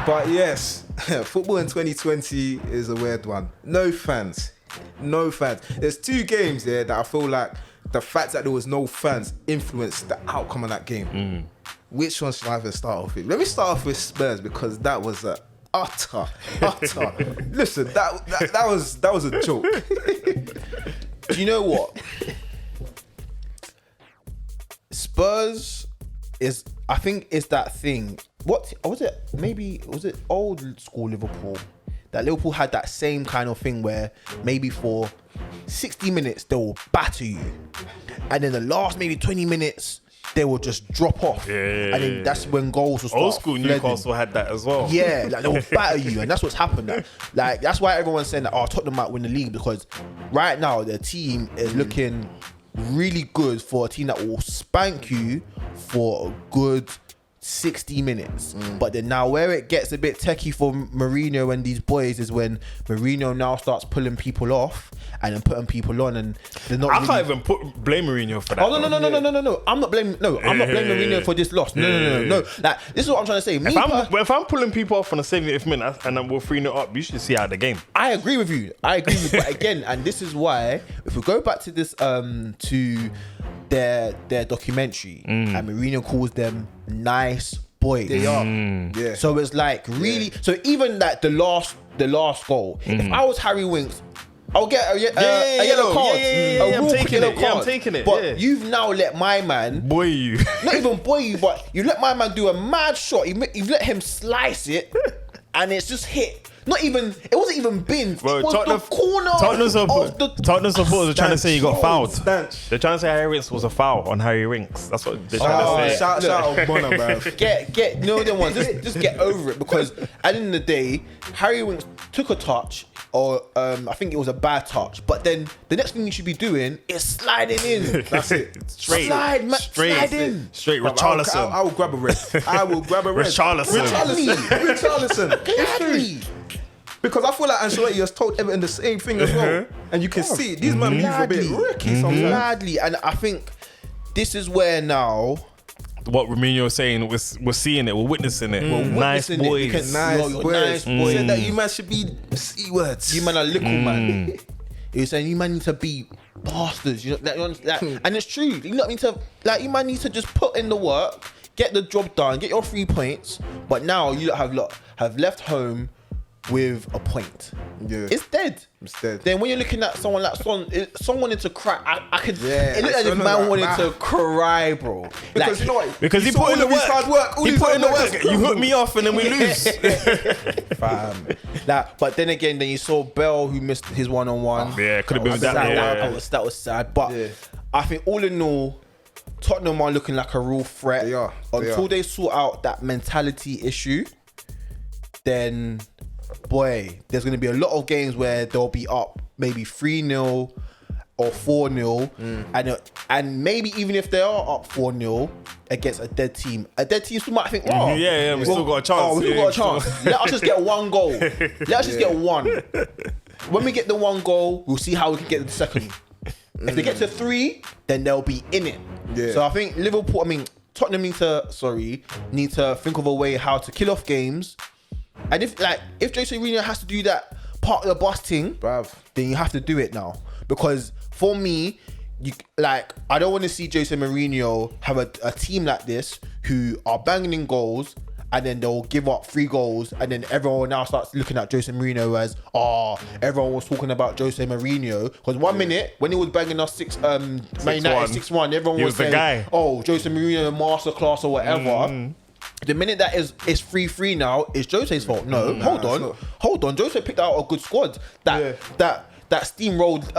But yes, football in 2020 is a weird one. No fans. There's 2 games there that I feel like the fact that there was no fans influenced the outcome of that game. Which one should I even start off with? Let me start off with Spurs because that was a utter. Listen, that was a joke. Do you know what? Spurs is, I think, is that thing. What was it? Maybe was it old school Liverpool? That Liverpool had that same kind of thing where maybe for 60 minutes they will batter you, and then the last maybe 20 minutes they will just drop off, and then that's when goals will start. Old school flooding. Newcastle had that as well. Yeah, like they will batter you, and that's what's happened. Like that's why everyone's saying that Tottenham might win the league, because right now their team is looking really good for a team that will spank you for a good 60 minutes. But then now where it gets a bit techie for Mourinho and these boys is when Mourinho now starts pulling people off and then putting people on, and they're not. I can't even blame Mourinho for that. Oh no! I'm not blaming. No, I'm not blaming Mourinho for this loss. No. Like this is what I'm trying to say. If I'm pulling people off on the 70th minute and then we're 3-0 up, you should see out the game. I agree with you. But again, and this is why if we go back to this to their documentary, and Mourinho calls them nice boys. They are. Yeah. So it's like really. So even like the last goal, if I was Harry Winks, I'll get a yellow card. I'm taking it. But you've now let my man boy you. Not even boy you, but you let my man do a mad shot. You've let him slice it, and it's just hit. Not even. It wasn't even binned. Bro, it was the corner of the. Tottenham supporters are trying to say he got fouled. Stanch. They're trying to say Harry Winks was a foul on Harry Winks. That's what they're trying to say. Shout out Bonner, bro. Get no them ones. Just get over it, because at the end of the day, Harry Winks took a touch, or I think it was a bad touch. But then the next thing you should be doing is sliding in. That's it. Slide in. Straight Richarlison. I will grab a red. Richarlison. Gladly. Because I feel like Ancelotti has told Everton the same thing as well. And you can see these men move a bit rookie sometimes. Gladly. And I think this is where now what Mourinho was saying, we're seeing it, we're witnessing it. Nice boys. Nice boys. He said that you man should be C words. You man are little man. He was saying you man need to be bastards. You know, and it's true. You know, you man need to just put in the work, get the job done, get your 3 points. But now you have left home with a point. Yeah. It's dead. Then when you're looking at someone like Son wanted to cry. I could. Yeah, it looked as if man wanted to cry, bro. Because you know what? Because he put in the work. He put in the work. You hook me off and then we lose. Fam. But then again, you saw Bell who missed his one-on-one. Yeah, could have been that. That was sad. But I think all in all, Tottenham are looking like a real threat. They are. Until they sort out that mentality issue, then boy, there's going to be a lot of games where they'll be up maybe 3-0 or 4-0, and maybe even if they are up 4-0 against a dead team still might think, oh, we still got a chance. We still got a chance. Let us just get one goal. Let us just get one. When we get the one goal, we'll see how we can get the second. If they get to 3, then they'll be in it. Yeah. So I think Tottenham need to think of a way how to kill off games. And if Jose Mourinho has to do that part of the bus thing, bruv, then you have to do it now. Because for me, I don't want to see Jose Mourinho have a team like this who are banging in goals, and then they'll give up 3 goals, and then everyone now starts looking at Jose Mourinho as, everyone was talking about Jose Mourinho. Because one minute, when he was banging us 6-1, everyone was saying, guy. oh, Jose Mourinho masterclass or whatever. The minute that is 3-3 now, it's Jose's fault. No, hold on. Jose picked out a good squad. That steamrolled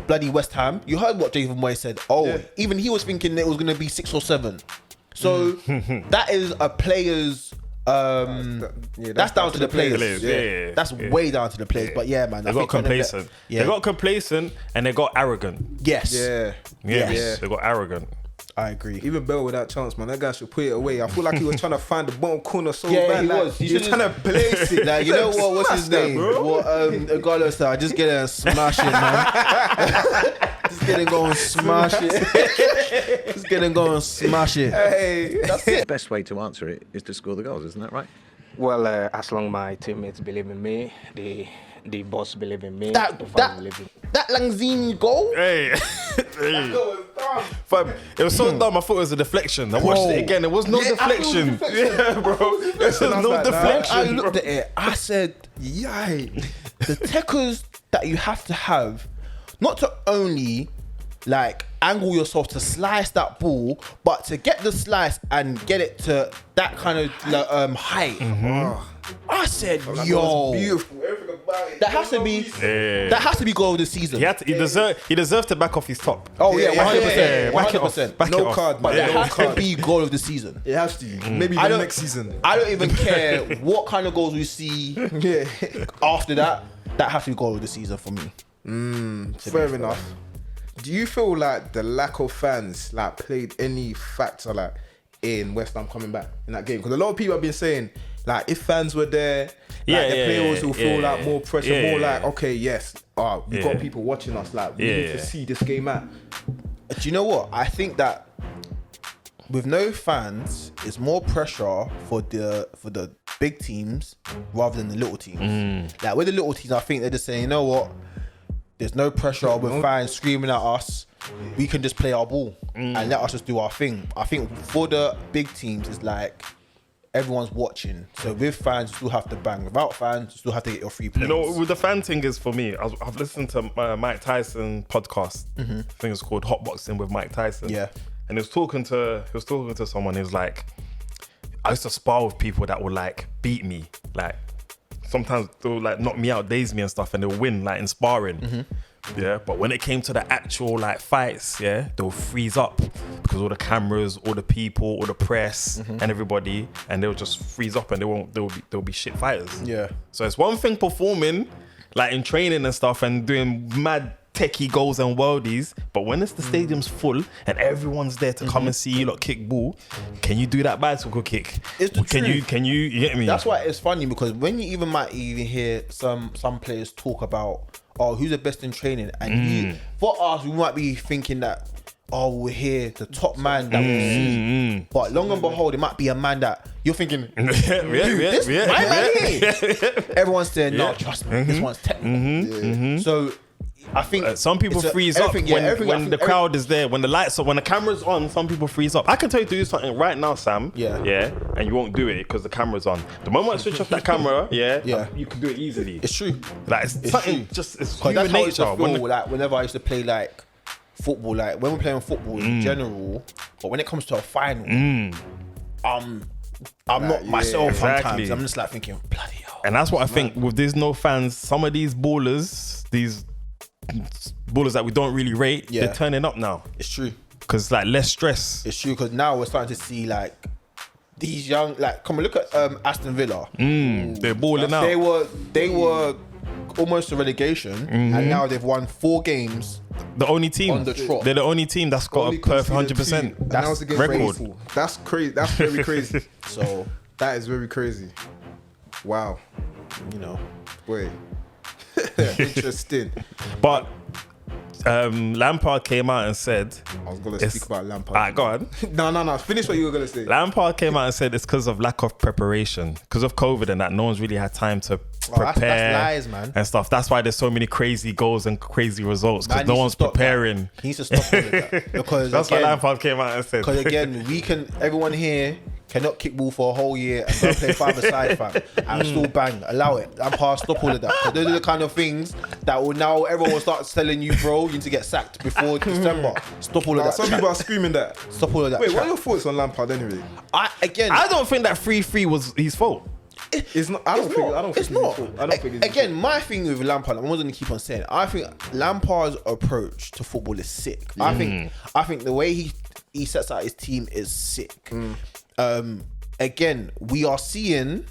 bloody West Ham. You heard what David Moyes said. Even he was thinking it was going to be 6 or 7. So that is a player's. That's down to the players. Yeah. That's way down to the players. But yeah, man, they got complacent. They got complacent and they got arrogant. Yes. Yes. They got arrogant. I agree. Even Bell with that chance, man, that guy should put it away. I feel like he was trying to find the bottom corner so bad. He was trying to place it. Like, you know what? What's his name? What Galo said, just get it and smash it, man. Just get it, go and smash it. Just get it, go and smash it. Hey, that's it. The best way to answer it is to score the goals, isn't that right? Well, as long my teammates believe in me, the boss believe in me. That Lanzini goal. Hey, Fam, it was so dumb. I thought it was a deflection. I watched it again. There was no deflection. Yeah, bro. There's no deflection. I looked at it. I said, "Yay!" The techers that you have to have, not to only like angle yourself to slice that ball, but to get the slice and get it to that kind of height. I said, "Yo, beautiful. Everything about it. that has to be that has to be goal of the season." He deserved to back off his top. Oh yeah, 100%. Back it off. 100%. Back it No off. card, But man. that No has to card. be goal of the season. It has to. Maybe I the don't- next season. I don't even care what kind of goals we see Yeah. after that. That has to be goal of the season for me. Fair enough. Do you feel like the lack of fans like played any factor like in West Ham coming back in that game? Because a lot of people have been saying like if fans were there, like, the players will feel like more pressure, more like okay, yes, we've got people watching us. Like we need to see this game out. Do you know what? I think that with no fans, it's more pressure for the big teams rather than the little teams. Like with the little teams, I think they're just saying, you know what? There's no pressure with fans screaming at us. We can just play our ball and let us just do our thing. I think for the big teams, it's like everyone's watching. So with fans, you still have to bang. Without fans, you still have to get your 3 points. You know, with the fan thing is for me, I've listened to Mike Tyson podcast. I think it's called Hot Boxing with Mike Tyson. Yeah. And he was talking to someone. He was like, I used to spar with people that would like beat me. Like sometimes they'll like knock me out, daze me and stuff, and they'll win like in sparring. Yeah, but when it came to the actual like fights, yeah, they'll freeze up because all the cameras, all the people, all the press, and everybody, and they'll just freeze up and they'll be shit fighters. Yeah. So it's one thing performing, like in training and stuff, and doing mad techie goals and worldies, but when it's the stadium's full and everyone's there to come and see you lot kick ball, can you do that bicycle kick? It's the truth. Can you get me? That's why it's funny because when you might even hear some players talk about, oh, who's the best in training, and for us, we might be thinking that, oh, we're here, the top man that we see, but long and behold, it might be a man that you're thinking, my man here. Everyone's saying, no, trust me, this one's technical. So I think some people freeze up when the crowd is there, when the lights are, when the camera's on. Some people freeze up. I can tell you to do something right now, Sam. Yeah, and you won't do it because the camera's on. The moment I switch off that camera, you can do it easily. It's true. Like it's something, true. just it's Because human that's how it used to nature. feel like whenever I used to play like football, like when we're playing football in general, but when it comes to a final, I'm not myself exactly. sometimes. I'm just like thinking, bloody hell. And that's what I think with there's no fans, some of these ballers that we don't really rate, they're turning up now. It's true. Because like less stress. It's true because now we're starting to see like these young, like, come and look at Aston Villa. They're balling out. They were almost to relegation, and now they've won 4 games. The only team on the trot. They're the only team that's got a perfect 100%. That's record. That's crazy. That's very crazy. So that is very crazy. Wow. you know, Wait. Interesting. But Lampard came out and said, I was gonna speak about Lampard. Alright, go on. No. Finish what you were gonna say. Lampard came out and said it's because of lack of preparation, because of COVID and that. No one's really had time to prepare that's lies, man. and stuff. That's why there's so many crazy goals and crazy results, because Man no needs to one's stop preparing. that. He needs to stop all of that because That's why again, Lampard came out and said. Because again, everyone here cannot kick ball for a whole year and go play 5-a-side, fam, and still bang. Allow it. Lampard, stop all of that. 'Cause those are the kind of things that will now everyone will start telling you, bro, you need to get sacked before December. Stop all of that. Some chat. people are screaming that. Stop all of that. Wait, chat. what are your thoughts on Lampard anyway? I don't think that 3-3 was his fault. It's not. I don't think It's it's not. his fault. I don't think it's his Again, my thing with Lampard, I'm going to keep on saying, I think Lampard's approach to football is sick. I think the way he sets out his team is sick. Again, we are seeing.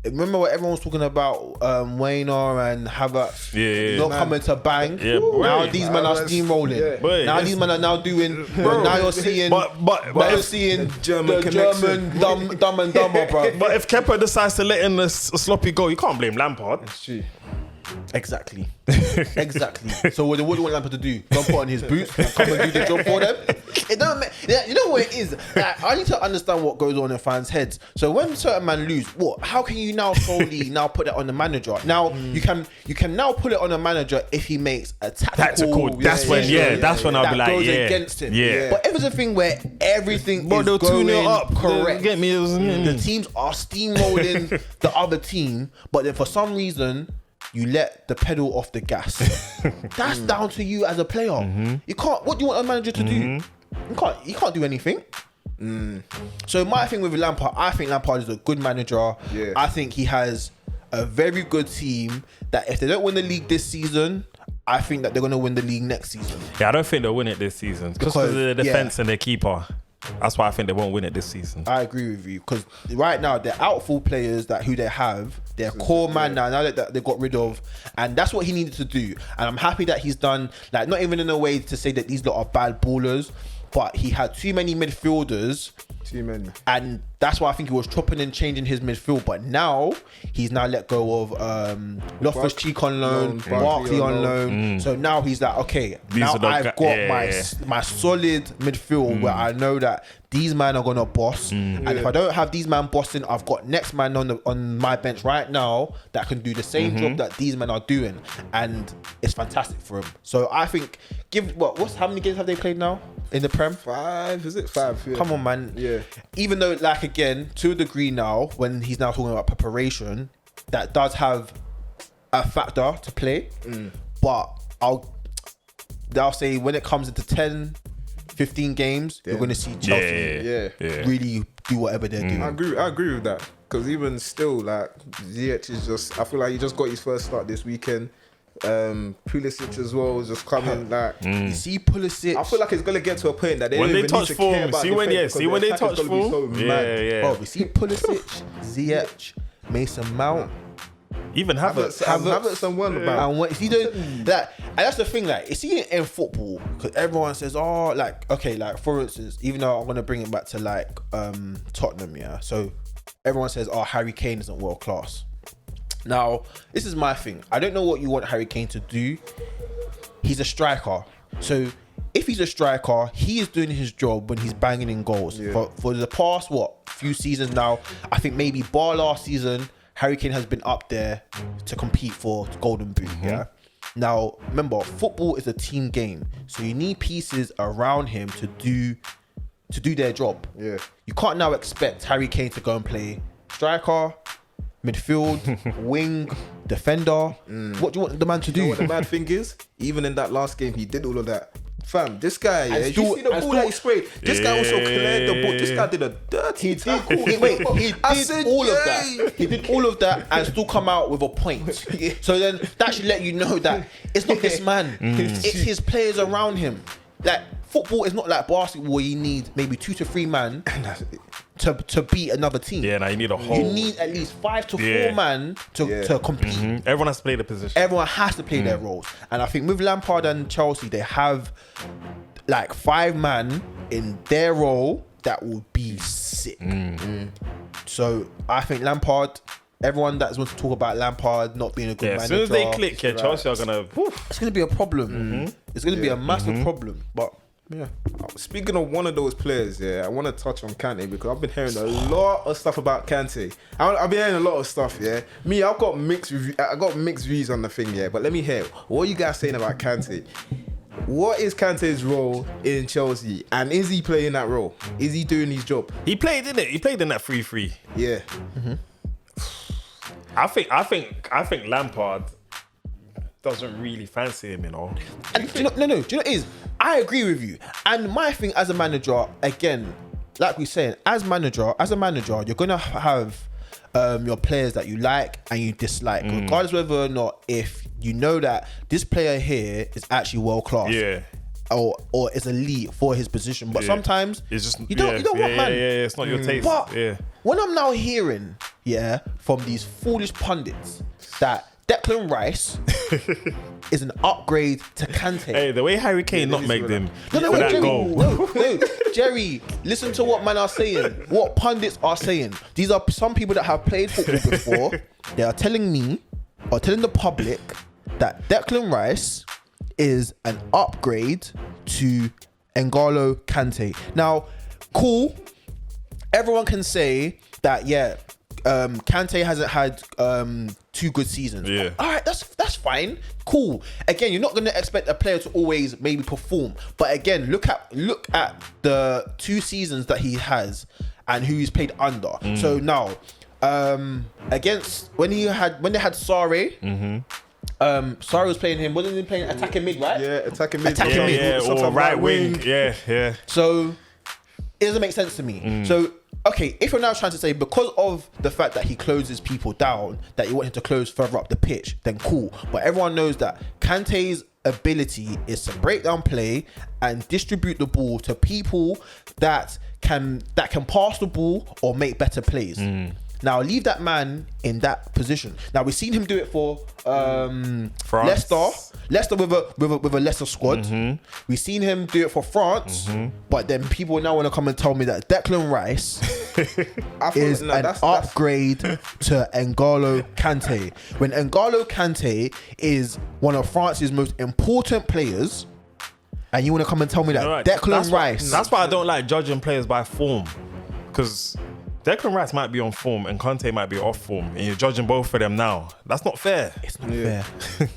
Remember what everyone was talking about, Wayner and Havertz not coming to bang. Yeah, now boy. these men are steamrolling. Yeah. Boy, Now these men are now doing. Now you're seeing. But you're seeing German the connection. German dumb and dumber, bro. But if Kepa decides to let in a sloppy goal, you can't blame Lampard. It's true. Exactly. So what do you want Lampard to do? Go put on his boots and come and do the job for them? It don't make, you know what it is? Like, I need to understand what goes on in fans' heads. So when certain men lose, how can you now solely now put it on the manager? Now you can now put it on the manager if he makes a tactical that's when I'll be like, goes against him. Yeah. But if it's a thing where everything is they'll going 2-0 up. correct, Get me. the teams are steamrolling the other team, but then for some reason you let the pedal off the gas. That's down to you as a player. You can't. What do you want a manager to do? You can't do anything. So my thing with Lampard, I think Lampard is a good manager. Yeah. I think he has a very good team that if they don't win the league this season, I think that they're going to win the league next season. Yeah, I don't think they'll win it this season. Just because of the defense and their keeper. That's why I think they won't win it this season. I agree with you because right now they're outfield players who they have. They're core man now that they got rid of, and that's what he needed to do. And I'm happy that he's done, like, not even in a way to say that these lot are bad ballers, but he had too many midfielders. Too many. And that's why I think he was chopping and changing his midfield. But now he's now let go of Loftus-Cheek on loan, Barkley on loan. So now he's like, okay, now I've got my solid midfield where I know that these men are gonna boss. And if I don't have these men bossing, I've got next man on my bench right now that can do the same job that these men are doing, and it's fantastic for him. So I think how many games have they played now in the Prem? 5, is it 5? Yeah. Come on, man. Yeah. Even though, like, again, to a degree now, when he's now talking about preparation, that does have a factor to play. But I'll say when it comes into 10, 15 games, you're going to see Chelsea really do whatever they're doing. I agree with that. Because even still, like, Ziyech is just, I feel like he just got his first start this weekend. Pulisic as well is just coming, like, you see Pulisic. I feel like it's gonna get to a point that when they touch form, when they touch form, Bro, we see Pulisic, Ziyech, Mason Mount, even Havertz and one about. And what is he doing? That, and that's the thing. Like, it's even in football, because everyone says, "Oh, like, okay, like, for instance, even though I'm gonna bring it back to like Tottenham, yeah." So everyone says, "Oh, Harry Kane isn't world class." Now, this is my thing. I don't know what you want Harry Kane to do. He's a striker. So if he's a striker, he is doing his job when he's banging in goals. Yeah. For the past, few seasons now, I think maybe bar last season, Harry Kane has been up there to compete for Golden Boot. Yeah. Now, remember, football is a team game. So you need pieces around him to do their job. Yeah. You can't now expect Harry Kane to go and play striker, midfield, wing, defender. What do you want the man to do? You know what the mad thing is? Even in that last game, he did all of that. Fam, this guy, you see the ball that he sprayed? This guy also cleared the ball. This guy did a dirty tackle. He did all of that. He did all of that and still come out with a point. So then that should let you know that it's not this man. It's his players around him. Like, football is not like basketball where you need maybe 2 to 3 man to beat another team. Yeah, now you need a whole. You need at least 5 to 4 man to compete. Everyone has to play the position. Everyone has to play their roles. And I think with Lampard and Chelsea, they have like 5 man in their role that will be sick. So I think Lampard, everyone that's wants to talk about Lampard not being a good manager, as soon as they click, Chelsea are gonna. It's gonna be a problem. It's gonna be a massive problem. But yeah. Speaking of one of those players, I want to touch on Kante because I've been hearing a lot of stuff about Kante. I've been hearing a lot of stuff. Me, I've got mixed views on the thing. But let me hear what are you guys saying about Kante. What is Kante's role in Chelsea, and is he playing that role? Is he doing his job? He played in it. He played in that 3-3. Yeah. I think Lampard doesn't really fancy him, you know. And do you know what it is? I agree with you. And my thing as a manager, again, like we're saying, as a manager, you're gonna have your players that you like and you dislike, regardless whether or not if you know that this player here is actually world class. Yeah. Or is elite for his position. But sometimes it's just you don't want man. Yeah, it's not your taste. But when I'm now hearing, from these foolish pundits that Declan Rice is an upgrade to Kante. Hey, the way Harry Kane nutmegged him for that Jerry, goal. No, Jerry, listen to what man are saying. What pundits are saying. These are some people that have played football before. They are telling me are telling the public that Declan Rice is an upgrade to N'Golo Kante. Now, cool. Everyone can say that, Kante hasn't had 2 good seasons. Yeah. All right, that's fine. Cool. Again, you're not going to expect a player to always maybe perform. But again, look at the 2 seasons that he has and who he's played under. So now, against when they had Sarri, Sarri was playing him. Wasn't he playing attacking mid, right? Yeah, attacking mid. Attacking mid. Yeah, or Sometimes right wing. Yeah. So it doesn't make sense to me. So, okay, if you're now trying to say because of the fact that he closes people down, that you want him to close further up the pitch, then cool. But everyone knows that Kante's ability is to break down play and distribute the ball to people that can pass the ball or make better plays. Now leave that man in that position. Now we've seen him do it for Leicester with a Leicester squad. We've seen him do it for France, but then people now want to come and tell me that Declan Rice is an upgrade to N'Golo Kante. When N'Golo Kante is one of France's most important players, and you want to come and tell me that Declan Rice... That's why I don't like judging players by form, because Declan Rice might be on form and Kante might be off form, and you're judging both of them now. That's not fair. It's not fair.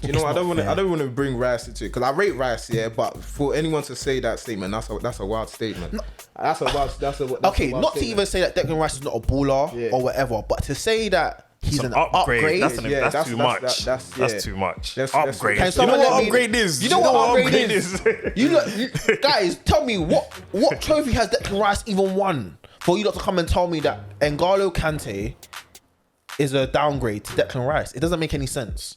You know, I don't want to bring Rice into it because I rate Rice, but for anyone to say that statement, that's a wild statement. No. That's a wild not statement. To even say that Declan Rice is not a baller or whatever, but to say that he's an upgrade. That's too much. That's too much. Upgrade. Can You know someone what let me- upgrade is? You know what upgrade is? You guys, tell me what trophy has Declan Rice even won for you not to come and tell me that N'Golo Kante is a downgrade to Declan Rice? It doesn't make any sense.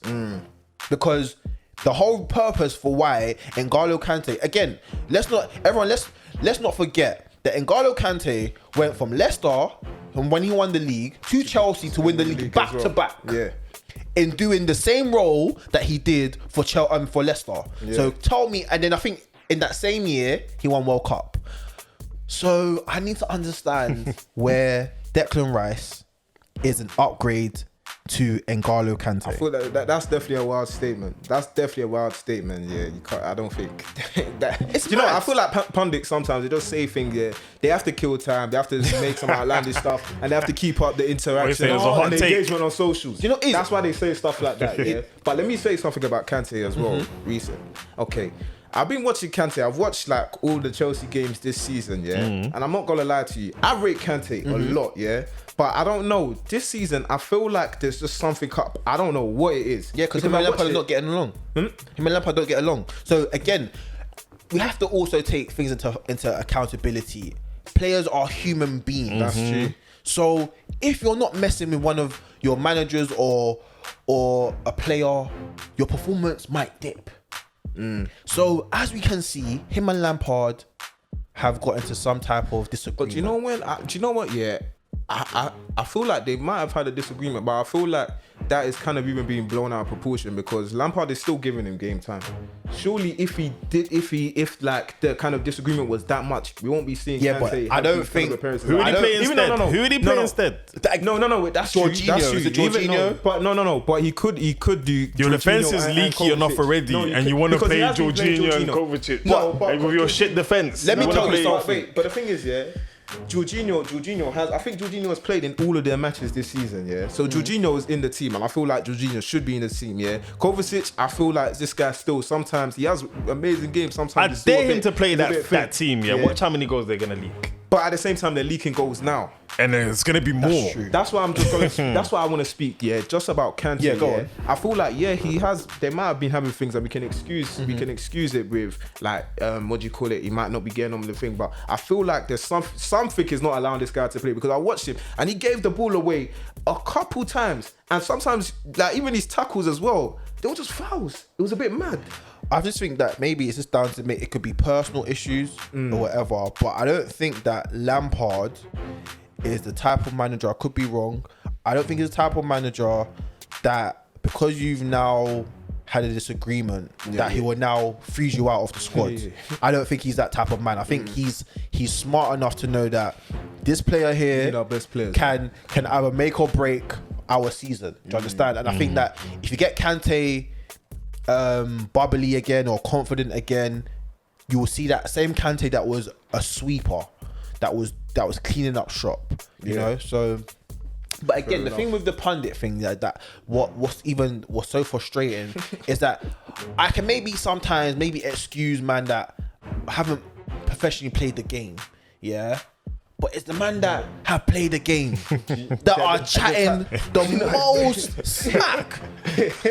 Because the whole purpose for why N'Golo Kante, again, let's not forget that N'Golo Kante went from Leicester and when he won the league to Chelsea to win the league back to back. Yeah. In doing the same role that he did for Leicester. Yeah. So tell me, and then I think in that same year he won World Cup. So I need to understand where Declan Rice is an upgrade to N'Golo Kante. I feel that's definitely a wild statement. Yeah, you can't. I don't think that. It's You know, mad. I feel like pundits sometimes they just say things. Yeah, they have to kill time. They have to make some outlandish stuff, and they have to keep up the interaction saying it's a hot and the take? engagement on socials. You know, that's why they say stuff like that. Yeah, but let me say something about Kante as well. Recent. Okay. I've been watching Kante. I've watched like all the Chelsea games this season, and I'm not gonna lie to you. I rate Kante a lot, but I don't know. This season, I feel like there's just something up. I don't know what it is. Yeah, because him and Lampard are not getting along. Him and Lampard don't get along. So again, we have to also take things into accountability. Players are human beings. That's true. So if you're not messing with one of your managers or a player, your performance might dip. So as we can see, him and Lampard have got into some type of disagreement. But do you know what? Yeah, I feel like they might have had a disagreement, but I feel like that is kind of even being blown out of proportion because Lampard is still giving him game time. Surely, if like the kind of disagreement was that much, we won't be seeing. Yeah, but Kante I have don't these kind think- of appearances. Who would he I play don't- instead? No. Who would he play instead? No, that's true. Jorginho. That's true. Is it Jorginho? But no. But he could do. Your Jorginho defense is and leaky enough Kovacic. already, No, and you want to because he play has been playing Jorginho and Kovacic. No, And with your shit defense. Let me you wanna tell you play- something. But the thing is, Jorginho has. I think Jorginho has played in all of their matches this season. Yeah, so Jorginho is in the team, and I feel like Jorginho should be in the team. Yeah, Kovacic, I feel like this guy still. Sometimes he has amazing games. I Sometimes he's dare still a him bit- to play he's a bit that fit. team. Yeah, watch how many goals they're gonna leak, But at the same time, they're leaking goals now. and it's gonna be more. true. That's why I'm just going. That's why I want to speak. Yeah, just about Kante. Yeah, go on. I feel like he has. They might have been having things that we can excuse. We can excuse it with like what do you call it? He might not be getting on with the thing, but I feel like there's something is not allowing this guy to play because I watched him and he gave the ball away a couple times, and sometimes like even his tackles as well. They were just fouls. It was a bit mad. I just think that maybe it's just down to it could be personal issues or whatever, but I don't think that Lampard is the type of manager, I could be wrong, I don't think he's the type of manager that because you've now had a disagreement that he will now freeze you out of the squad. I don't think he's that type of man. I think he's smart enough to know that this player here Need our best players. can either make or break our season. Do you understand? And I think that if you get Kante bubbly again or confident again, you will see that same Kante that was a sweeper, that was cleaning up shop. You know, so. But again, the thing with the pundit thing, that what's so frustrating is that I can sometimes excuse man that haven't professionally played the game, yeah. But it's the man that have played the game that are chatting the most smack.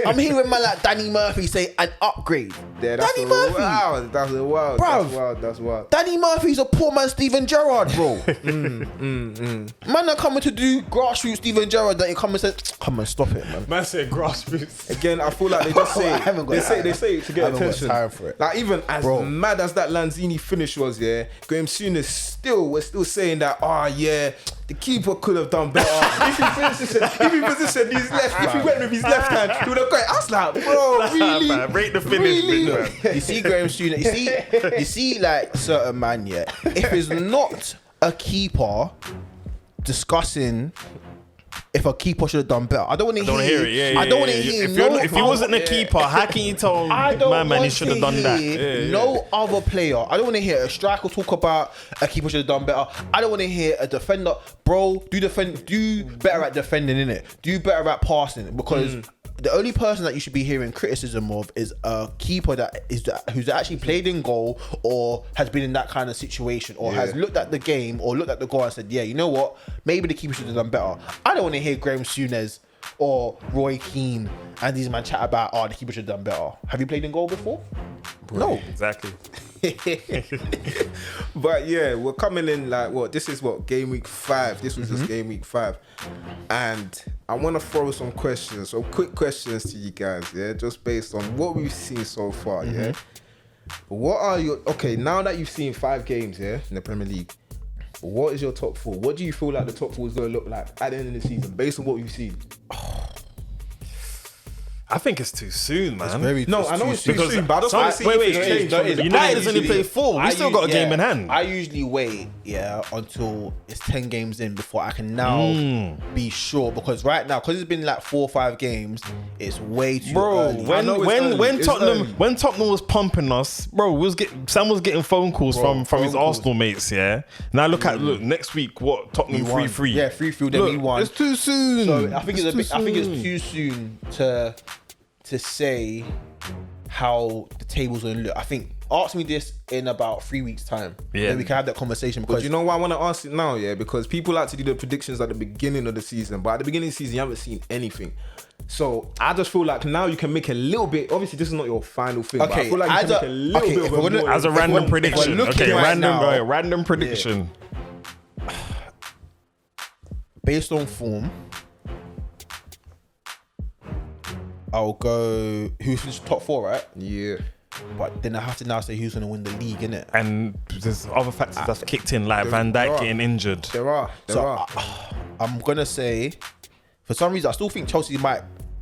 I'm hearing man like Danny Murphy say an upgrade. Yeah, Danny Murphy. Wow, that's wild. Bruv. That's wild. Danny Murphy's a poor man Steven Gerrard, bro. Man are coming to do grassroots Steven Gerrard that you come and say, come on, stop it, man. Man said grassroots. Again, I feel like they just say they say it to get attention. Time for it. Like even as mad as that Lanzini finish was, yeah, Graham Souness we're still saying that, the keeper could have done better. if he positioned his left, if he went with his left hand, he would have got it. I was like, bro, really? Man, rate the finish, man. You see Graham Souness, you see like certain man, yeah. If it's not a keeper discussing if a keeper should have done better, I don't want to hear it. I don't want to hear. If he wasn't a keeper, how can you tell man he should have done that? No other player. I don't want to hear a striker talk about a keeper should have done better. I don't want to hear a defender, bro. Do better at defending, innit? Do better at passing, because the only person that you should be hearing criticism of is a keeper who's actually played in goal or has been in that kind of situation or has looked at the game or looked at the goal and said, yeah, you know what? Maybe the keeper should have done better. I don't want to hear Graham Souness or Roy Keane and these man chat about, the keeper should have done better. Have you played in goal before? No. Exactly. But yeah, we're coming in like this is game week 5. This was just game week 5. And I want to throw some quick questions to you guys, yeah, just based on what we've seen so far, yeah. What are your now that you've seen 5 games, yeah, in the Premier League, what is your top 4? What do you feel like the top 4 is going to look like at the end of the season based on what we've seen? I think it's too soon, man. I know it's too soon, but I just want to see if it's changed. United has only played 4. We still got a game in hand. I usually wait, until it's 10 games in before I can now be sure, because right now, because it's been like 4 or 5 games, it's way too early. When Tottenham was pumping us, bro, Sam was getting phone calls from his Arsenal mates, yeah. Now look next week, what Tottenham 3-3. Yeah, 3-3. Then we won. It's too soon. So I think it's too soon to say how the table's gonna look. I think ask me this in about 3 weeks' time. Yeah, then we can have that conversation. Because you know why I want to ask it now, yeah? Because people like to do the predictions at the beginning of the season, but at the beginning of the season you haven't seen anything. So I just feel like now you can make a little bit. Obviously, this is not your final thing. But I feel like you can make a little bit as a random prediction. Okay, random prediction. Yeah. Based on form, I'll go who's finished top 4, right? Yeah. But then I have to now say who's going to win the league, innit? And there's other factors that's kicked in, like Van Dijk getting injured. There are. I'm going to say, for some reason, I still think Chelsea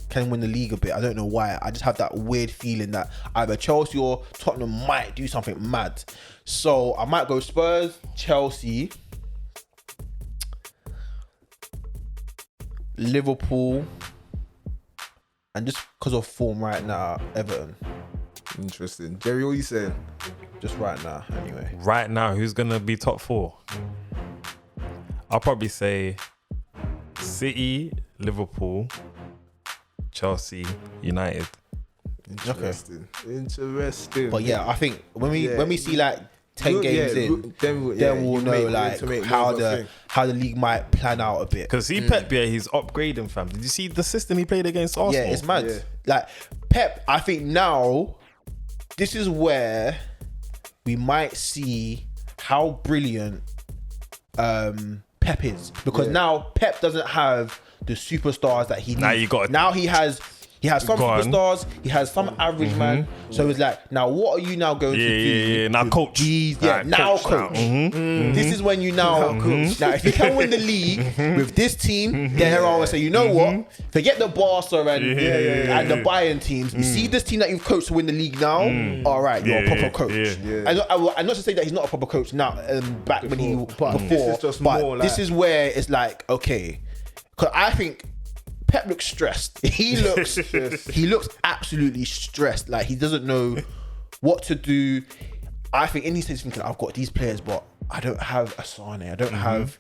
can win the league a bit. I don't know why. I just have that weird feeling that either Chelsea or Tottenham might do something mad. So I might go Spurs, Chelsea, Liverpool, and just because of form right now, Everton. Interesting. Jerry, what are you saying? Just right now, anyway. Right now, who's going to be top 4? I'll probably say City, Liverpool, Chelsea, United. Interesting. But yeah, I think when we see like 10 games in, then we'll know like how the league might plan out a bit. Because Pep, he's upgrading, fam. Did you see the system he played against Arsenal? Yeah, it's mad. Yeah. Like Pep, I think now this is where we might see how brilliant Pep is, because now Pep doesn't have the superstars that he needs. Now he has some superstars, he has some average man. So it's like, now what are you now going to do? Yeah. Now coach. Coach. This is when you now coach. Now if you can win the league with this team, then I will say, you know what? Forget the Barca and the Bayern teams. You see this team that you've coached to win the league now? All right, you're a proper coach. I'm not to say that he's not a proper coach now, back when before. This is just but more this is where it's like, okay. Because I think Pep looks stressed. He looks absolutely stressed. Like he doesn't know what to do. I think in his head he's thinking, I've got these players, but I don't have a Sane. I don't have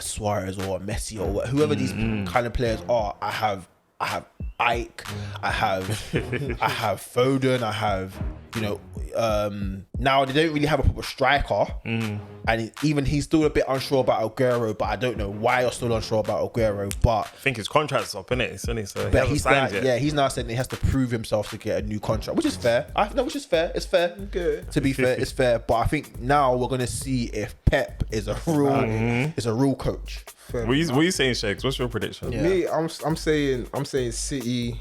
Suarez or Messi or whoever these kind of players are. I have Ike. I have Foden. I have, now they don't really have a proper striker, and even he's still a bit unsure about Aguero. But I don't know why you're still unsure about Aguero. But I think his contract's up, innit? So but he's now saying he has to prove himself to get a new contract, which is fair. It's fair. Good. To be fair, it's fair. But I think now we're gonna see if Pep is a real coach. What are you saying, Shegz? What's your prediction? Yeah. Me, I'm saying City,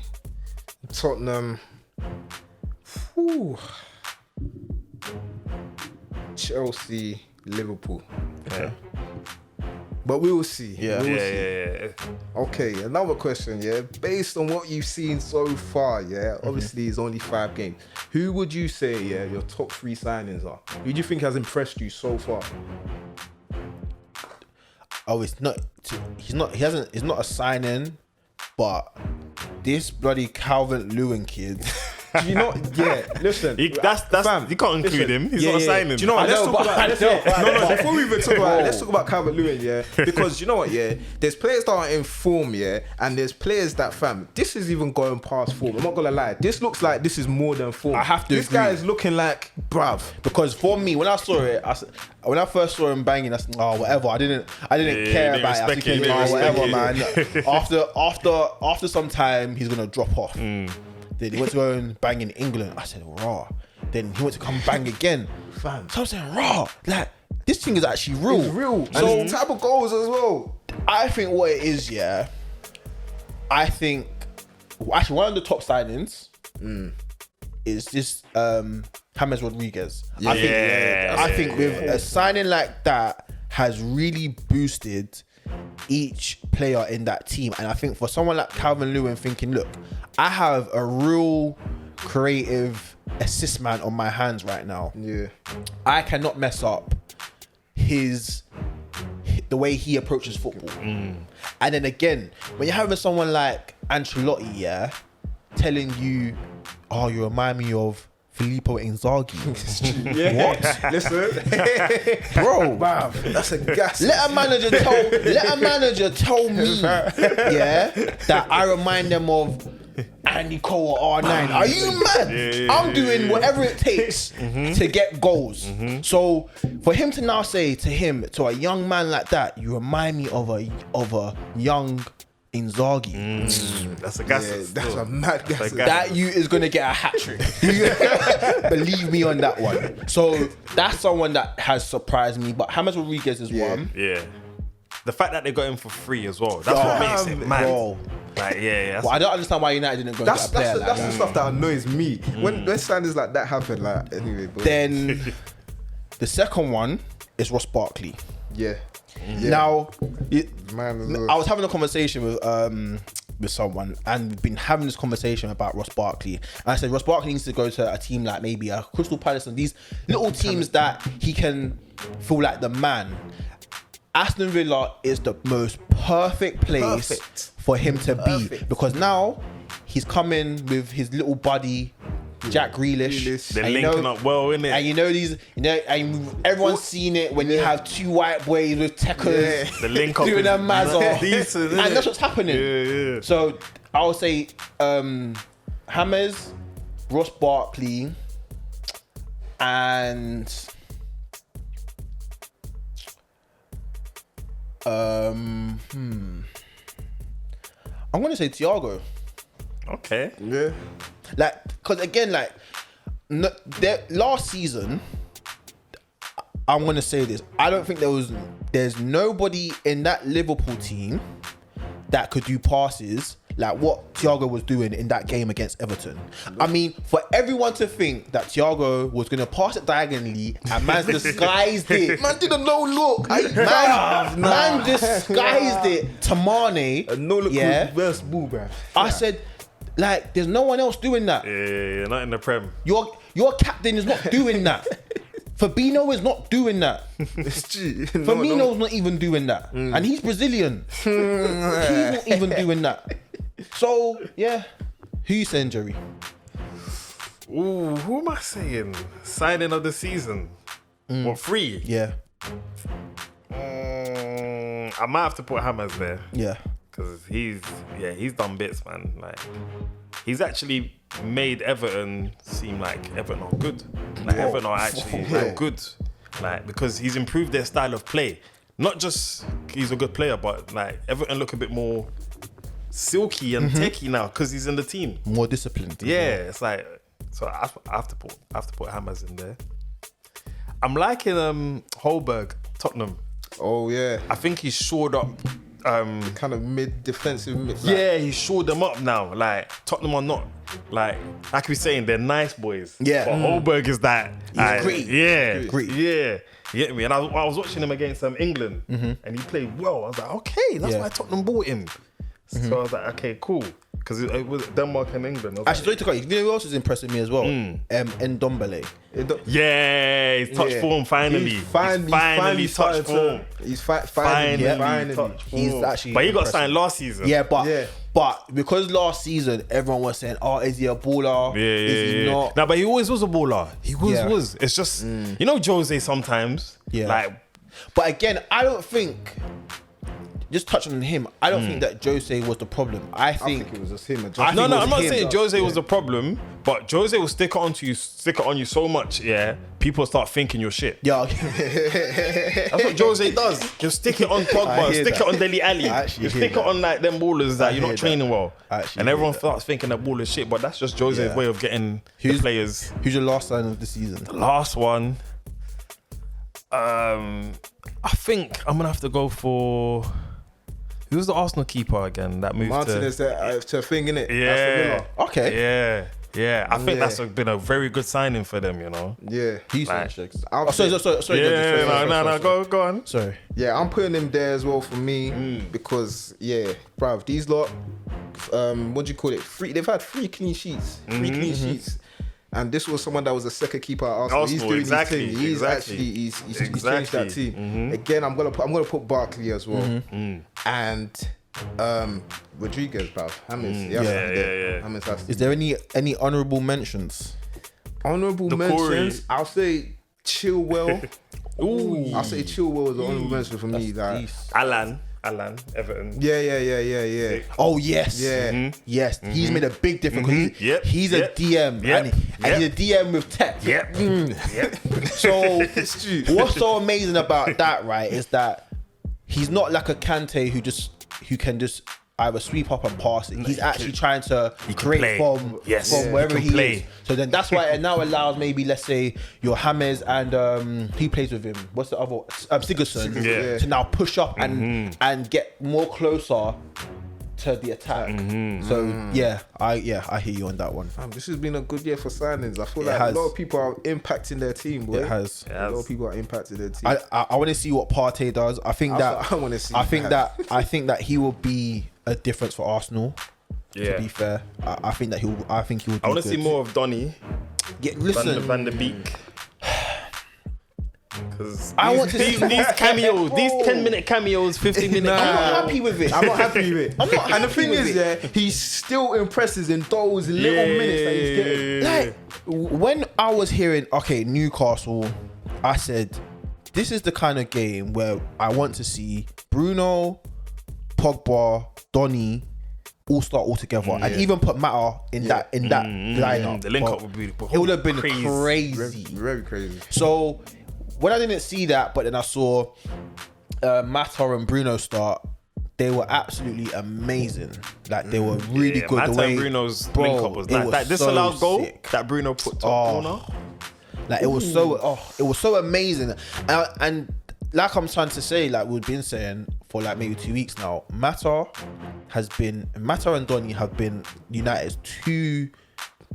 Tottenham, Chelsea, Liverpool. Yeah. But we will see. Yeah. We will see. Okay, another question, yeah. Based on what you've seen so far, yeah, obviously it's only 5 games. Who would you say, yeah, your top 3 signings are? Who do you think has impressed you so far? Oh, it's not a signing, but this bloody Calvert-Lewin kid. Do you know? Yeah, listen. Fam, you can't include him. He's not a signing. Do you know what? Before we even talk about it, let's talk about Calvert-Lewin, yeah. Because you know what, yeah. There's players that are in form, yeah, and there's players that, fam, this is even going past form. I'm not gonna lie. This looks like this is more than form. I have to This agree. guy is looking like bruv. Because for me, when I saw it, when I first saw him banging, I said, "Oh, whatever." I didn't care about it. I was thinking, "Oh, whatever, man." After some time, he's gonna drop off. Then he went to go and bang in England. I said, "Raw." Then he went to come bang again. Fam. So I'm saying, "Raw." Like this thing is actually real. It's real. So And it's type of goals as well. I think what it is, yeah. I think actually one of the top signings is this James Rodriguez. I think with a signing like that has really boosted each player in that team. And I think for someone like Calvert-Lewin thinking, look, I have a real creative assist man on my hands right now. Yeah. I cannot mess up the way he approaches football. And then again, when you're having someone like Ancelotti, yeah, telling you, "Oh, you remind me of Filippo Inzaghi." What? Listen, Bro, wow, that's a gas. let a manager tell me, yeah, that I remind them of Andy Cole or R9. Are you mad? I'm doing whatever it takes to get goals. So for him to now say to a young man like that, "You remind me of a young Inzaghi." That's a gas. Yeah, that's a mad gas. That you is gonna get a hat trick. Believe me on that one. So that's someone that has surprised me. But James Rodriguez is one. Yeah. The fact that they got him for free as well. That's what makes it mad. Bro. Like, Well, I don't understand why United didn't go and get a player like that's that. the stuff that annoys me. When signings like that happen, like anyway. But Then the second one is Ross Barkley. yeah. Now, Man, as well. I was having a conversation with someone, and we've been having this conversation about Ross Barkley. And I said Ross Barkley needs to go to a team like maybe a Crystal Palace and these little teams that he can feel like the man. Aston Villa is the most perfect place for him to be, because now he's coming with his little buddy Jack Grealish. They're And linking up well, innit? And and everyone's seen it when you have two white boys with techers The link up doing is a mazza. decent, And innit? that's what's happening. Yeah. So I would say James, Ross Barkley, and I'm gonna say Thiago. Okay. Yeah. Like, because again, like, last season, I'm gonna say this. I don't think there's nobody in that Liverpool team that could do passes like what Thiago was doing in that game against Everton. I mean, for everyone to think that Thiago was gonna pass it diagonally and man disguised it. Man did a no look. Man disguised it to Mane. A no look reverse ball, bruv. I said, like, there's no one else doing that. Yeah, not in the Prem. Your captain is not doing that. Fabinho is not doing that. It's true. Firmino's not even doing that. And he's Brazilian. He's not even doing that. So, yeah. Who you saying, Jerry? Ooh, who am I saying? Signing of the season. What, 3? Yeah. I might have to put Hammers there. Yeah. Because he's done bits, man. Like, he's actually made Everton seem like Everton are good. Like, Everton are actually like, good. Like, because he's improved their style of play. Not just he's a good player, but like Everton look a bit more silky and techy now because he's in the team. More disciplined. Yeah, it's like, so I have to put Hammers in there. I'm liking Holberg, Tottenham. Oh yeah, I think he's shored up. kind of mid-defensive mid. Yeah, he shored them up now. Like, Tottenham are not, like we're saying, they're nice boys. Yeah. But Holberg is that. gritty. Yeah. Gritty. Yeah. You get me? And I was watching him against England and he played well. I was like, okay, that's why Tottenham bought him. So I was like, okay, cool. Because it was Denmark and England. Actually, sorry to cut you. You know who else is impressing me as well? Ndombele. Yeah, he's touched form finally. He's finally touched form. He's finally touched form. He's actually. But he got impressive. signed last season. Yeah, but because last season everyone was saying, "Oh, is he a baller? Is he not?" No, but he always was a baller. He was. It's just you know Jose sometimes. Yeah. Like, but again, I don't think. Just touching on him, I don't think that Jose was the problem. I think it was just him. think no, it was I'm not him. saying Jose was the problem, but Jose will stick it on you so much, people start thinking you're shit. Yeah, That's what Jose does. He'll stick it on Pogba, stick it on Dele Alli, actually he'll stick it on like them ballers that you're not training well. And everyone hear starts thinking that ball is shit, but that's just Jose's way of getting the players. Who's your last sign of the season? Last one, I think I'm gonna have to go for. Who's the Arsenal keeper again that moved Martinez to a thing, innit? Yeah. Okay. Yeah. I think that's been a very good signing for them, you know. Yeah. He's Like- Shegz. I'll Sorry. Go on. Sorry. Yeah, I'm putting him there as well for me because bruv, these lot, what do you call it? They've had 3 clean sheets, and this was someone that was a second keeper at Arsenal. He's doing his thing. He's changed that team. Again, I'm gonna put Barkley as well, and Rodriguez, bruv. James has to Is there any honourable mentions? honourable mentions? I'll say Chilwell. Ooh. I'll say Chilwell is an honourable mention for me. Like, Alan, Everton. yeah. Oh yes, yes. He's made a big difference. 'Cause he's a DM, and he's a DM with tech. Yep. So It's true. what's so amazing about that, right, is that he's not like a Kante who can just either sweep up and pass it. He's actually trying to create play. from wherever he is. So then that's why it now allows maybe, let's say, your James and he plays with him. What's the other? Sigurdsson. Yeah. To now push up and get more closer to the attack. So I hear you on that one. This has been a good year for signings. I feel like has. a lot of people are impacting their team, boy. It has. A lot of people are impacting their team. I want to see what Partey does. I think that I wanna see I think that. that he will be a difference for Arsenal. To be fair, I think that he will. I think he will. I want to see more of Donny. Yeah, listen, Van der Beek. Because I want to see these cameos, these 10-minute cameos, 15-minute. I'm not happy with it. I'm not happy with it. I'm not and the happy thing with is, he still impresses in those little minutes that he's getting. Like when I was hearing, Newcastle, I said, this is the kind of game where I want to see Bruno, Pogba, Donny all start all together, and even put Mata in that lineup. The link But up would be. it would have been crazy. Very crazy. So when I didn't see that, but then I saw Mata and Bruno start, they were absolutely amazing. Like they were really good. Mata the way and Bruno's bro, link up was it nice. That so disallowed goal sick. that Bruno put top corner. Like it was so amazing, and like I'm trying to say, like we've been saying for like maybe 2 weeks now, Mata and Donny have been United's 2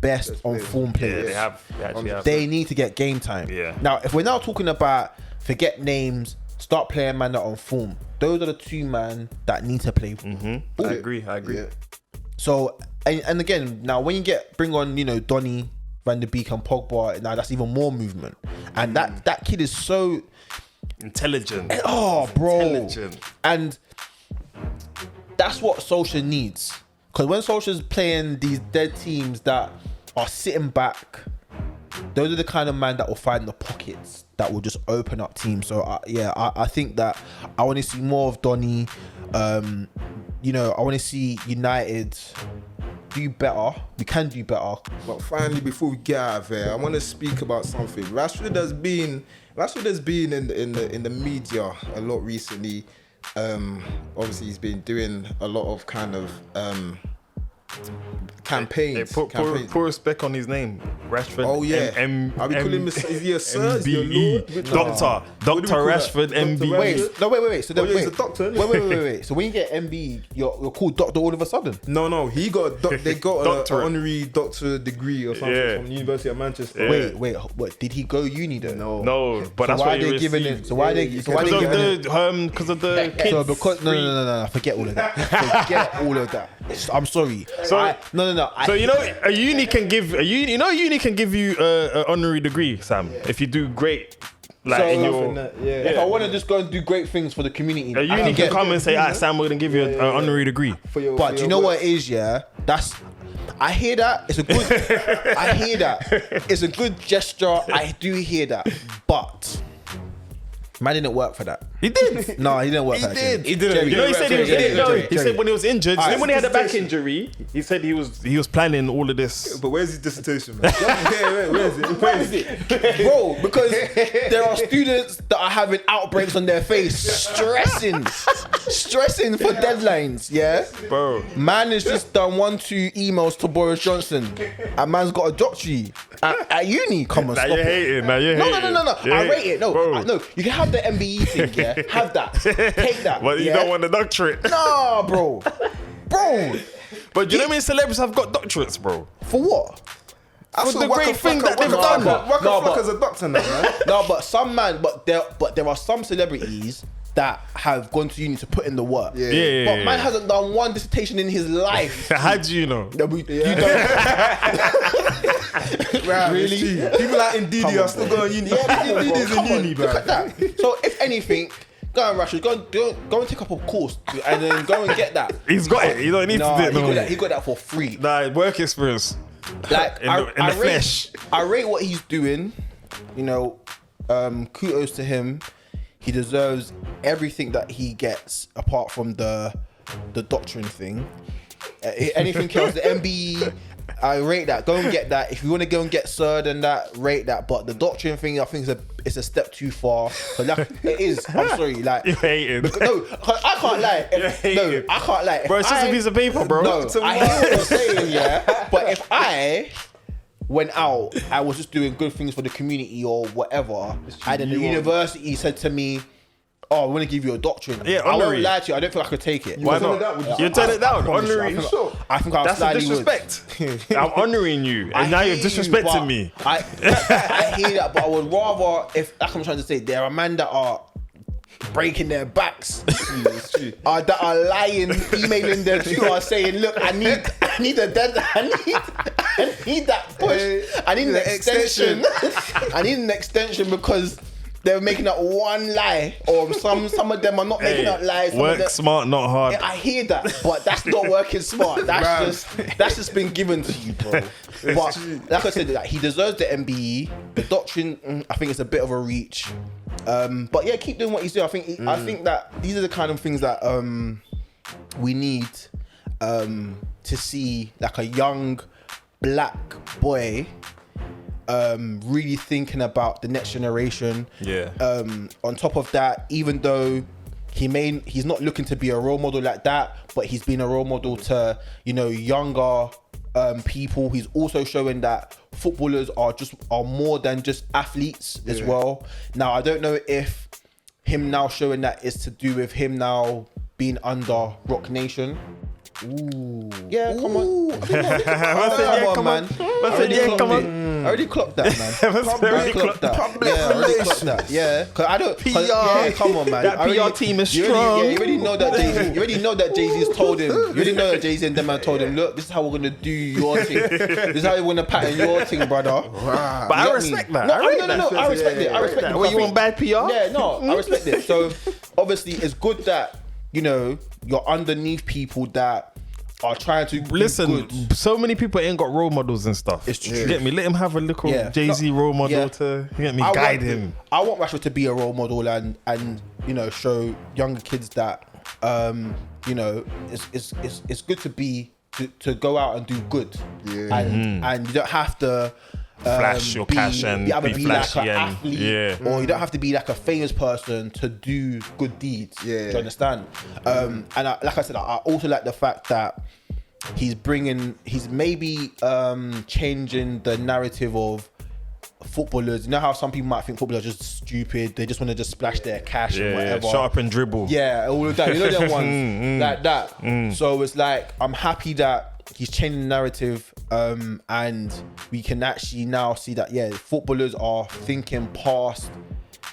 best on form players. Yeah, they actually have. They need to get game time. Yeah. Now, if we're now talking about forget names, start playing man that on form, those are the 2 man that need to play. I agree. Yeah. So and again, now when you bring on Donny, Van der Beek and Pogba, now that's even more movement. And that kid is so intelligent. Oh, bro. Intelligent. And that's what Solskjaer needs. Because when Solskjaer's playing these dead teams that are sitting back, those are the kind of man that will find the pockets that will just open up teams. So I think that I want to see more of Donny. You know, I want to see United do better. We can do better. But finally, before we get out of here, I want to speak about something. Rashford has been in the media a lot recently. Obviously, he's been doing a lot of kind of campaigns. Put respect on his name, Rashford. Oh yeah. Are we calling him? Is he a sir? Is he a lord? Doctor Rashford, MBE. Wait. So he's a doctor. Wait. So when you get MBE, you're called doctor all of a sudden. No. He got they got an honorary doctor degree or something from the University of Manchester. Yeah. Wait. What? Did he go uni though? No. But that's why what they he giving received. it? So why they giving it? Because of the kids. So because no, forget all of that. Forget all of that. I'm sorry. So no. So you know, a uni can give you an honorary degree, Sam, if you do great. Like So, in your, if I want to just go and do great things for the community, a uni can come and say, Sam, we're gonna give you an honorary degree. But do you know what it is? Yeah, I hear that. It's a good. I hear that. It's a good gesture. I do hear that, but. Man didn't work for that. He did. No, he didn't work for that. He didn't. Jerry. You know, he said he was. Jerry. He said when he was injured. Alright, Then when he had a back injury, he said he was planning all of this. But where's his dissertation, man? Where is it? Bro, because there are students that are having outbreaks on their face, stressing for deadlines, yeah? Bro. Man has just done 1-2 emails to Boris Johnson, and man's got a doctorate at uni. Come on, Now stop you're it. No. hating. I rate it. No, Bro. you can have the MBE thing, yeah? Have that. Take that. But you yeah? don't want a doctorate. Nah, bro. But do you know how many celebrities have got doctorates, bro? For what? I the great thing that they've done. Waka a doctor now, man. No, but some man, but there are some celebrities that have gone to uni to put in the work. Yeah. But man hasn't done one dissertation in his life. How do you know? You don't. Really? People like Indeed are still going uni. Indeed is in uni, bro. Look at that. So if anything, go and Rashford, go and take up a course and then go and get that. He's got it. You don't need to do it. No. He got that for free. Nah, work experience. Like in the flesh. I rate what he's doing. You know, kudos to him. He deserves everything that he gets, apart from the doctrine thing. Anything else, the MBE, I rate that. Go and get that. If you want to go and get CERD and that, rate that. But the doctrine thing, I think it's a step too far. So it is. I'm sorry. Like You're hating. No, I can't lie. I can't lie. Bro, it's just a piece of paper, bro. No, I hear what you're saying, yeah. But if I went out, I was just doing good things for the community or whatever, and then the university said to me, "Oh, I want to give you a doctrine." Yeah, I won't honorary. lie to you. I don't think I could take it. Why not? You turn it down. Honorary. I think I That's a slightly would. disrespect. I'm honoring you, and now I you're hear you, disrespecting but me. I hear that, but I would rather, if like I'm trying to say, there are men that are breaking their backs, that are lying, emailing their tutor saying, "Look, I need a deadline. I need that push. I need an extension. I need an extension because." They're making up one lie, or some of them are not making up lies. Work smart, not hard. I hear that, but that's not working smart. That's just been given to you, bro. But like I said, like, he deserves the MBE. The doctrine, I think it's a bit of a reach. But yeah, keep doing what he's doing. I think that these are the kind of things that we need to see, like a young black boy. Really thinking about the next generation. Yeah. On top of that, even though he's not looking to be a role model like that, but he's been a role model to, you know, younger people. He's also showing that footballers are more than just athletes as well. Now, I don't know if him now showing that is to do with him now being under Rock Nation. Ooh. Yeah, come on. Come on, man. Come on. I already clocked that, man. Public I clocked that. public Yeah, I already clocked relations. that. Yeah, because I don't. PR. Yeah, come on, man. That I already- PR team is you already- strong. Yeah, you already know that Jay-Z. You already know that Jay-Z's told him. You already know that Jay-Z and them man told him, look, this is how we're gonna do your thing. This is how we're gonna pattern your thing, brother. Wow. But I get respect me? that. No, I rate no, that. I respect it. I respect it. What, you want bad PR? Yeah, no, I respect it. So obviously, it's good that you're underneath people that are trying to do Listen, good. so many people ain't got role models and stuff. It's true. You get me? Let him have a little Yeah. Jay-Z role model Yeah. to you get me, I guide want- him. I want Rashford to be a role model and show younger kids that it's good to be to go out and do good. Yeah. And you don't have to Flash your cash and either be be like flashy an and- athlete, yeah. or you don't have to be like a famous person to do good deeds. Yeah. Do you understand? And like I said, I also like the fact that he's maybe changing the narrative of footballers. You know how some people might think footballers are just stupid, they just want to just splash their cash and Yeah, whatever. shut up and dribble. Yeah, all of that. You know them ones like that. So it's like I'm happy that he's changing the narrative, and we can actually now see that footballers are thinking past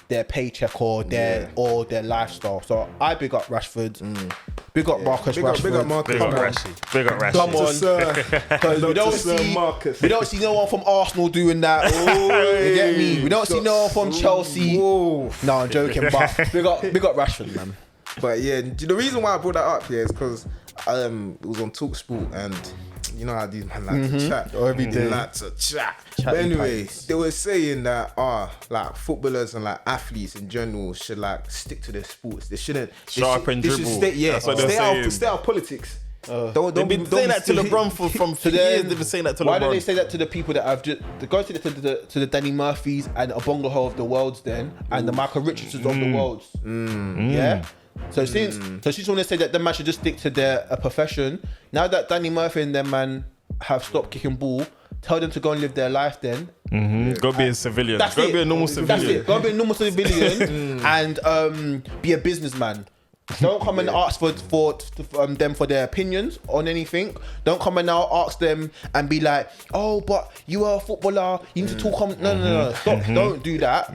their paycheck or their lifestyle. So I big up Rashford, big up Marcus Rashford. Big up Marcus. Big up Come on. Rashi. Big up Rashi. Come on. Sir. Because we don't Sir see Marcus. we don't see no one from Arsenal doing that. You get me? We don't see no one from Chelsea. Whoa. No, I'm joking. But big up Rashford, man. But yeah, the reason why I brought that up is because it was on TalkSport, and you know how these man like to chat. Every They day. like to chat. But Chatting anyway, pints. they were saying that like footballers and like athletes in general should like stick to their sports. They shouldn't Shut up and they should dribble. Stay, That's what they're saying. stay out of politics. They've been saying that to LeBron for years. They've been saying that to LeBron. Why don't they say that to the people that have just go to the Danny Murphys and Obongo Ho of the worlds then, and the Michael Richardsons of the worlds? Yeah. So since she's want to say that the man should just stick to their profession. Now that Danny Murphy and them man have stopped kicking ball, tell them to go and live their life then. Go be a civilian. That's Go it. be a normal That's civilian. it. Go and be a normal civilian and be a businessman. Don't come and ask for them for their opinions on anything. Don't come and now ask them and be like, oh, but you are a footballer. You need to talk on. No. Stop. Don't do that.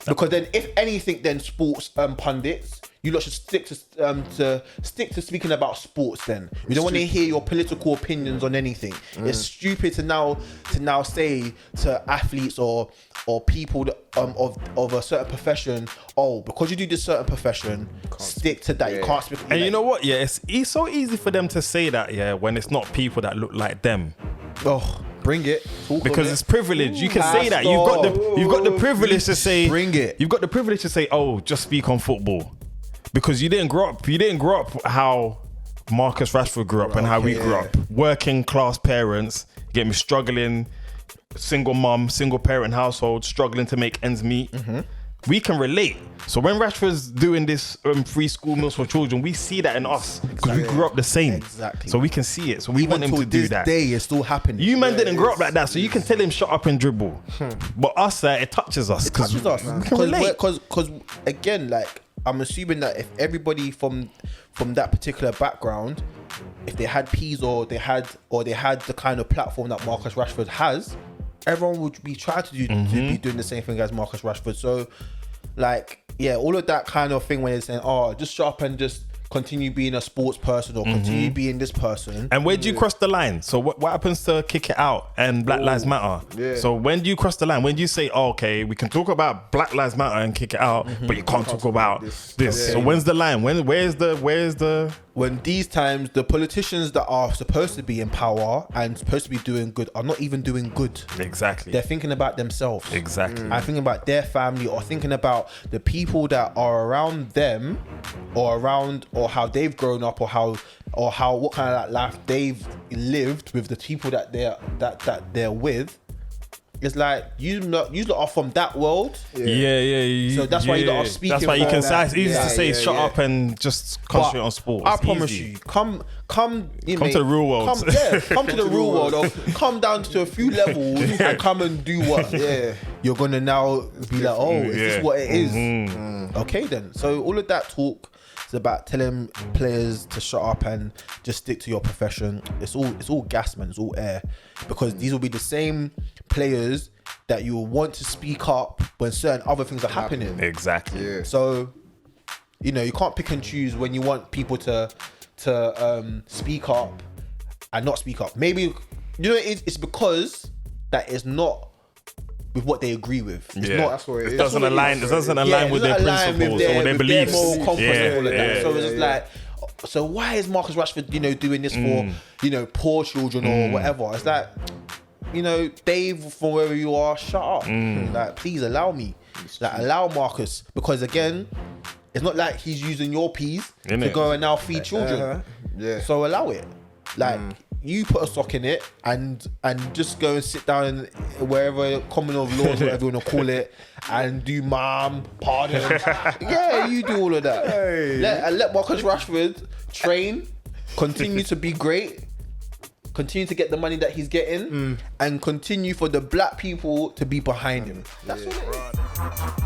Because then, if anything, then sports pundits, you lot should stick to speaking about sports. Then we don't want to hear your political opinions on anything. It's stupid to now say to athletes or people that, of a certain profession, oh, because you do this certain profession, stick to that. You can't speak. And you know what? Yeah, it's so easy for them to say that. Yeah, when it's not people that look like them. Oh, bring it. Talk Because on it's it. privilege. You can say that. You've got the privilege to say. Bring it. You've got the privilege to say, oh, just speak on football, because you didn't grow up how Marcus Rashford grew up and how we grew up. Working class parents, get me, struggling, single mum, single parent household, struggling to make ends meet. We can relate. So when Rashford's doing this free school meals for children, we see that in us because we grew up the same. Exactly. So we can see it. So we want him Until to do this that. day, it's still happening. You man didn't grow up like that, so you can tell him shut up and dribble. But us, it touches us. It touches us we can relate. because again, like I'm assuming that if everybody from that particular background, if they had P's or they had the kind of platform that Marcus Rashford has, everyone would be trying to be doing the same thing as Marcus Rashford. So, like, yeah, all of that kind of thing when they're saying, oh, just shut up and just continue being a sports person or continue being this person. And where do you cross the line? So what happens to kick it out and Black Lives Matter? Yeah. So when do you cross the line? When do you say, oh, okay, we can talk about Black Lives Matter and kick it out, but you can't talk about this. Yeah. So when's the line? Where's the When these times the politicians that are supposed to be in power and supposed to be doing good are not even doing good. Exactly. They're thinking about themselves. Exactly. And thinking about their family or thinking about the people that are around them or how they've grown up or how what kind of like life they've lived with the people that they're with. It's like you lot are from that world. Yeah. So that's why you lot are speaking That's why you for can that. say it's easy to say shut yeah. up and just concentrate on sports. I It's promise easy. you, come to the real world. Come to the real world. Or come down to a few levels and come and do what you're gonna now be like, oh, is this what it is? Okay then. So all of that talk is about telling players to shut up and just stick to your profession. It's all gas, man. It's all air, because these will be the same players that you want to speak up when certain other things are happening. Exactly. Yeah. So, you know, you can't pick and choose when you want people to speak up and not speak up. Maybe, you know, it's because that is not with what they agree with. It's not. That's what it is. It doesn't align with their principles or their beliefs. Their moral compass and all of that. Yeah. So it's just like, so why is Marcus Rashford, you know, doing this for, you know, poor children or whatever? It's like, you know, Dave, from wherever you are, shut up. Like, please allow me. Like, allow Marcus, because again, it's not like he's using your peas to go and now feed children. Yeah. So allow it. Like, you put a sock in it and just go and sit down in wherever common of laws, whatever you want to call it, and do pardon. Yeah, you do all of that. Hey. Let Marcus Rashford train, continue to be great, continue to get the money that he's getting, and continue for the black people to be behind him. That's what it is.